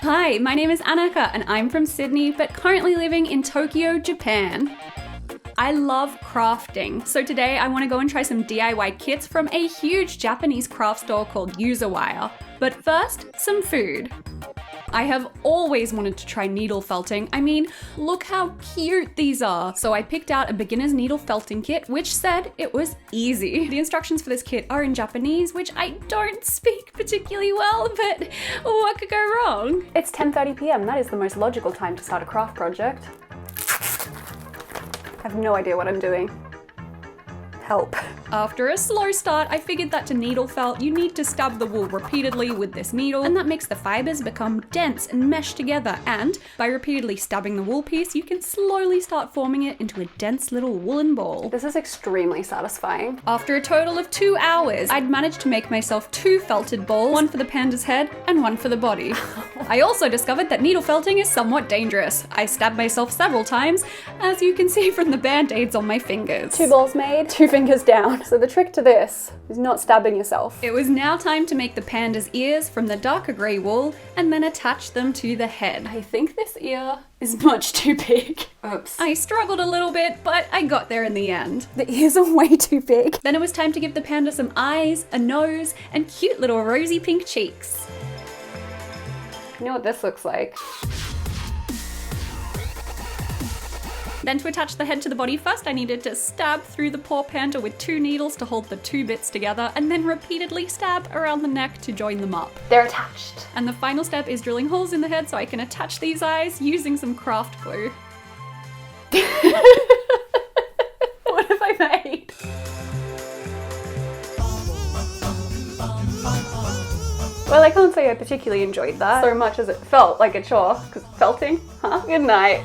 Hi, my name is Anaka and I'm from Sydney, but currently living in Tokyo, Japan. I love crafting, so today I want to go and try some DIY kits from a huge Japanese craft store called Usawire. But first, some food. I have always wanted to try needle felting. I mean, look how cute these are. So I picked out a beginner's needle felting kit, which said it was easy. The instructions for this kit are in Japanese, which I don't speak particularly well, but what could go wrong? It's 10:30 p.m. That is the most logical time to start a craft project. I have no idea what I'm doing. Help. After a slow start, I figured that to needle felt, you need to stab the wool repeatedly with this needle, and that makes the fibers become dense and mesh together, and by repeatedly stabbing the wool piece, you can slowly start forming it into a dense little woolen ball. This is extremely satisfying. After a total of 2 hours, I'd managed to make myself 2 felted balls, one for the panda's head and one for the body. I also discovered that needle felting is somewhat dangerous. I stabbed myself several times, as you can see from the band-aids on my fingers. 2 balls made, 2 fingers down. So the trick to this is not stabbing yourself. It was now time to make the panda's ears from the darker grey wool and then attach them to the head. I think this ear is much too big. Oops. I struggled a little bit, but I got there in the end. The ears are way too big. Then it was time to give the panda some eyes, a nose, and cute little rosy pink cheeks. You know what this looks like? Then to attach the head to the body, first I needed to stab through the poor panda with 2 needles to hold the 2 bits together, and then repeatedly stab around the neck to join them up. They're attached. And the final step is drilling holes in the head so I can attach these eyes using some craft glue. What have I made? Well, I can't say I particularly enjoyed that so much as it felt like a chore, because felting, huh? Good night.